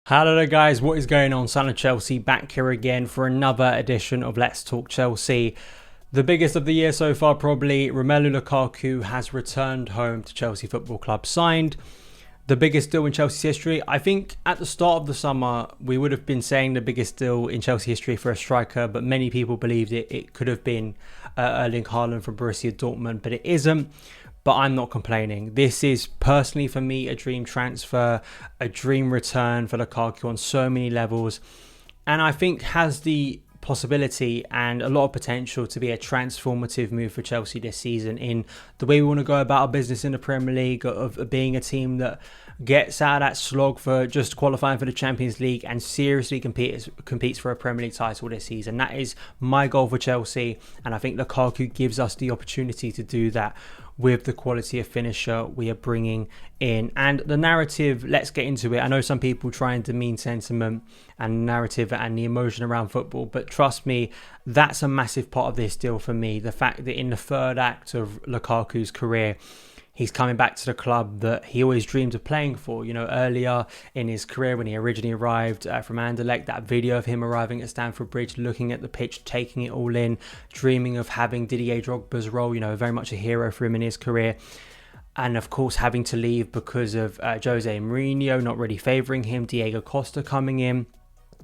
Hello there guys, what is going on? SonOfChelsea back here again for another edition of Let's Talk Chelsea. The biggest of the year so far probably, Romelu Lukaku has returned home to Chelsea Football Club, signed the biggest deal in Chelsea's history. I think at the start of the summer we would have been saying the biggest deal in Chelsea history for a striker, but many people believed it could have been Erling Haaland from Borussia Dortmund, but it isn't. But I'm not complaining. This is personally for me a dream transfer, a dream return for Lukaku on so many levels, and I think has the possibility and a lot of potential to be a transformative move for Chelsea this season in the way we want to go about our business in the Premier League, of being a team that gets out of that slog for just qualifying for the Champions League and seriously competes for a Premier League title this season. That is my goal for Chelsea, and I think Lukaku gives us the opportunity to do that with the quality of finisher we are bringing in. And the narrative, let's get into it. I know some people try and demean sentiment and narrative and the emotion around football, but trust me, that's a massive part of this deal for me. The fact that in the third act of Lukaku's career, he's coming back to the club that he always dreamed of playing for. You know, earlier in his career when he originally arrived from Anderlecht, that video of him arriving at Stamford Bridge, looking at the pitch, taking it all in, dreaming of having Didier Drogba's role, you know, very much a hero for him in his career. And of course, having to leave because of Jose Mourinho not really favouring him, Diego Costa coming in,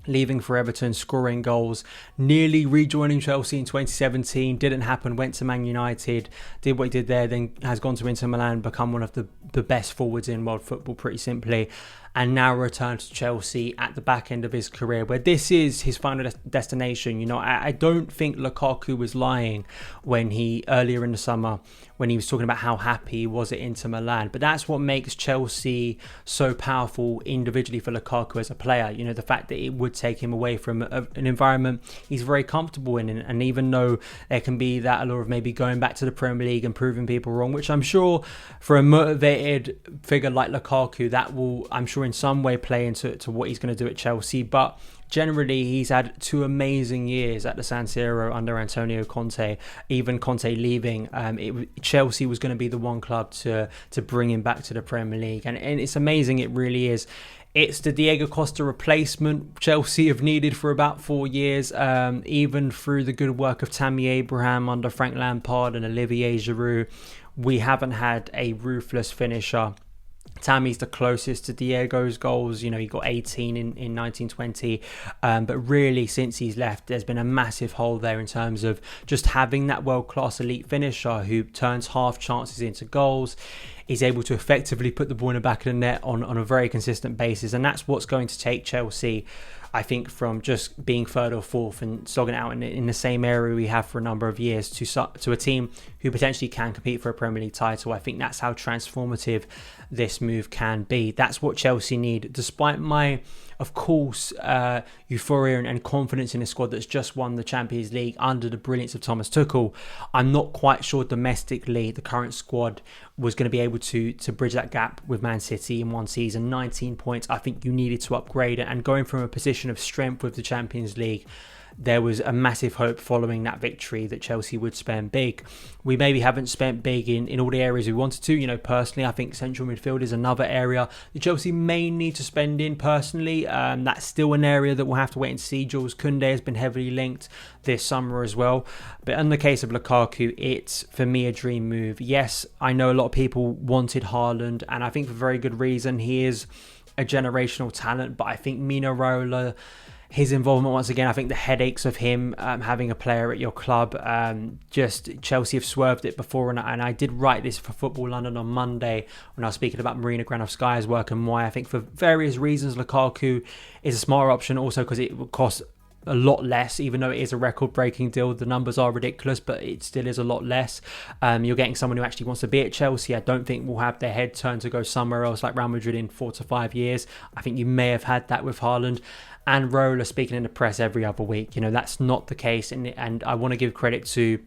leaving for Everton, scoring goals, nearly rejoining Chelsea in 2017, didn't happen, went to Man United, did what he did there, then has gone to Inter Milan, become one of the best forwards in world football pretty simply, and now returned to Chelsea at the back end of his career, where this is his final destination. You know, I don't think Lukaku was lying when earlier in the summer, when he was talking about how happy he was at Inter Milan. But that's what makes Chelsea so powerful individually for Lukaku as a player. You know, the fact that it would take him away from an environment he's very comfortable in. And even though there can be that allure of maybe going back to the Premier League and proving people wrong, which I'm sure for a motivated figure like Lukaku, that will, I'm sure, in some way play into what he's going to do at Chelsea. But generally, he's had 2 amazing years at the San Siro under Antonio Conte. Even Conte leaving, Chelsea was going to be the one club to bring him back to the Premier League. And it's amazing, it really is. It's the Diego Costa replacement Chelsea have needed for about 4 years, even through the good work of Tammy Abraham under Frank Lampard and Olivier Giroud. We haven't had a ruthless finisher. Tammy's the closest to Diego's goals. You know, he got 18 in 1920. But really, since he's left, there's been a massive hole there in terms of just having that world-class elite finisher who turns half chances into goals, is able to effectively put the ball in the back of the net on a very consistent basis. And that's what's going to take Chelsea, I think, from just being third or fourth and slogging out in the same area we have for a number of years to a team who potentially can compete for a Premier League title. I think that's how transformative this move can be. That's what Chelsea need. Despite my, of course, euphoria and confidence in a squad that's just won the Champions League under the brilliance of Thomas Tuchel, I'm not quite sure domestically the current squad was going to be able to bridge that gap with Man City in one season. 19 points, I think you needed to upgrade it, and going from a position of strength with the Champions League, there was a massive hope following that victory that Chelsea would spend big. We maybe haven't spent big in all the areas we wanted to. You know, personally, I think central midfield is another area that Chelsea may need to spend in personally. That's still an area that we'll have to wait and see. Jules Koundé has been heavily linked this summer as well. But in the case of Lukaku, it's, for me, a dream move. Yes, I know a lot of people wanted Haaland, and I think for very good reason. He is a generational talent, but I think Mino Raiola, his involvement once again, I think the headaches of him having a player at your club, just Chelsea have swerved it before, and I did write this for Football London on Monday when I was speaking about Marina Granovskaya's work and why I think for various reasons Lukaku is a smarter option, also because it would cost a lot less, even though it is a record-breaking deal. The numbers are ridiculous, but it still is a lot less. You're getting someone who actually wants to be at Chelsea. I don't think will have their head turned to go somewhere else like Real Madrid in 4 to 5 years. I think you may have had that with Haaland. And Raiola speaking in the press every other week. You know, that's not the case. And I want to give credit to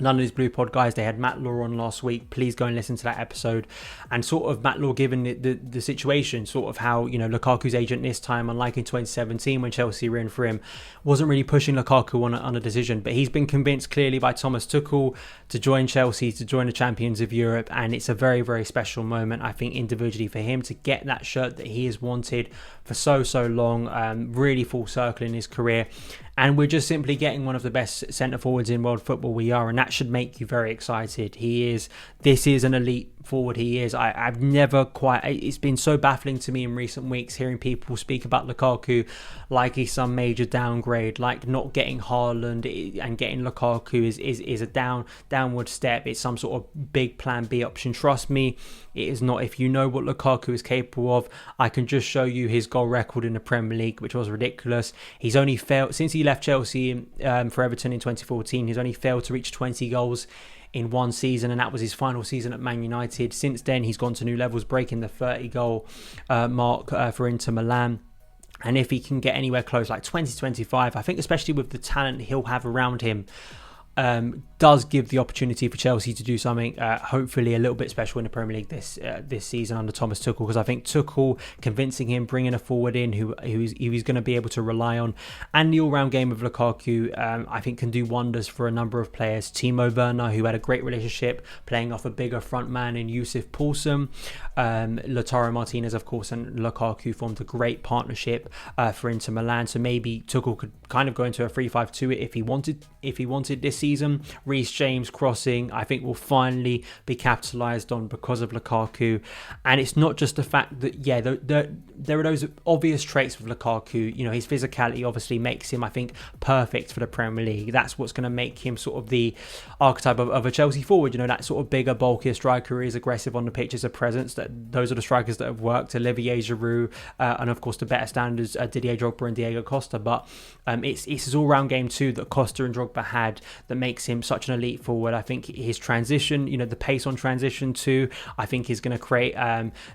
None of these Blue Pod guys, they had Matt Law on last week. Please go and listen to that episode. And sort of Matt Law given the situation, sort of how, Lukaku's agent this time, unlike in 2017 when Chelsea were in for him, wasn't really pushing Lukaku on a decision. But he's been convinced clearly by Thomas Tuchel to join Chelsea, to join the champions of Europe. And it's a very, very special moment, I think, individually for him to get that shirt that he has wanted for so long, really full circle in his career. And we're just simply getting one of the best centre forwards in world football we are, and that should make you very excited. This is an elite forward. He is. I've never quite. It's been so baffling to me in recent weeks hearing people speak about Lukaku like he's some major downgrade, like not getting Haaland and getting Lukaku is a downward step. It's some sort of big plan B option. Trust me, it is not. If you know what Lukaku is capable of, I can just show you his goal record in the Premier League, which was ridiculous. He's only failed since he left Chelsea for Everton in 2014. He's only failed to reach 20 goals in one season, and that was his final season at Man United. Since then, he's gone to new levels, breaking the 30 goal mark for Inter Milan. And if he can get anywhere close, like 2025, I think especially with the talent he'll have around him, does give the opportunity for Chelsea to do something hopefully a little bit special in the Premier League this season under Thomas Tuchel, because I think Tuchel convincing him, bringing a forward in who he's going to be able to rely on, and the all-round game of Lukaku I think can do wonders for a number of players. Timo Werner, who had a great relationship playing off a bigger front man in Yusuf Poulsen, Lautaro Martinez of course, and Lukaku formed a great partnership for Inter Milan, so maybe Tuchel could kind of go into a 3-5-2 if he wanted this season. Reece James crossing, I think, will finally be capitalised on because of Lukaku. And it's not just the fact that, there are those obvious traits of Lukaku. His physicality obviously makes him, I think, perfect for the Premier League. That's what's going to make him sort of the archetype of a Chelsea forward. That sort of bigger, bulkier striker who is aggressive on the pitch as a presence. Those are the strikers that have worked. Olivier Giroud, and of course the better standards, Didier Drogba and Diego Costa. But it's his all-round game too that Costa and Drogba had that makes him such an elite forward. I think his transition, the pace on transition too, I think is going to create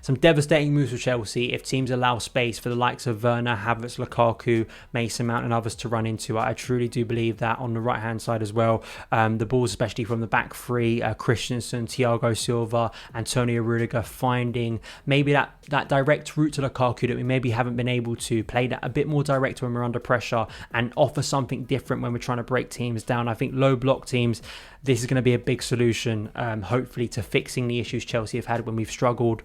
some devastating moves for Chelsea if teams allow space for the likes of Werner, Havertz, Lukaku, Mason Mount and others to run into. I truly do believe that on the right hand side as well. The balls, especially from the back three, Christensen, Thiago Silva, Antonio Rudiger, finding maybe that direct route to Lukaku that we maybe haven't been able to play that a bit more direct when we're under pressure and offer something different when we're trying to break teams down. I think low block teams, this is going to be a big solution, hopefully, to fixing the issues Chelsea have had when we've struggled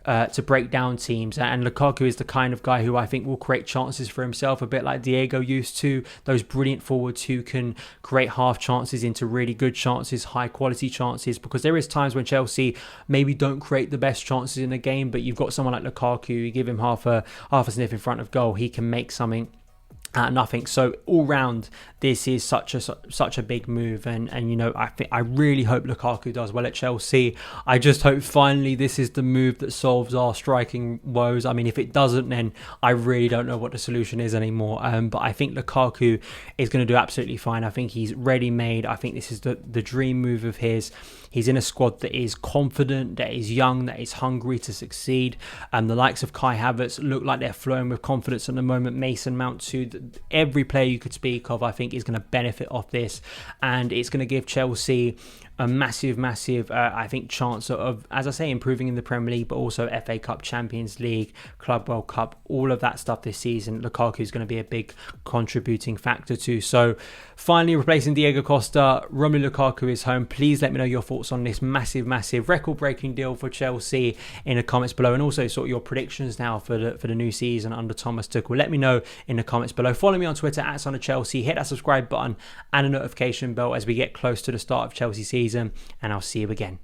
to break down teams. And Lukaku is the kind of guy who I think will create chances for himself, a bit like Diego used to. Those brilliant forwards who can create half chances into really good chances, high quality chances, because there is times when Chelsea maybe don't create the best chances in the game, but you've got someone like Lukaku, you give him half a sniff in front of goal, he can make something out of nothing. So all round, this is such a big move, and I really hope Lukaku does well at Chelsea. I just hope finally this is the move that solves our striking woes. I mean, if it doesn't, then I really don't know what the solution is anymore. But I think Lukaku is going to do absolutely fine. I think he's ready made. I think this is the dream move of his. He's in a squad that is confident, that is young, that is hungry to succeed. The likes of Kai Havertz look like they're flowing with confidence at the moment. Mason Mount too. Every player you could speak of, I think, is going to benefit off this, and it's going to give Chelsea a massive, I think, chance of, as I say, improving in the Premier League, but also FA Cup, Champions League, Club World Cup, all of that stuff this season. Lukaku is going to be a big contributing factor too. So finally replacing Diego Costa, Romelu Lukaku is home. Please let me know your thoughts on this massive record-breaking deal for Chelsea in the comments below, and also sort of your predictions now for the new season under Thomas Tuchel. Let me know in the comments below. Follow me on Twitter at SonOfChelsea. Hit that subscribe button and a notification bell as we get close to the start of Chelsea season, and I'll see you again.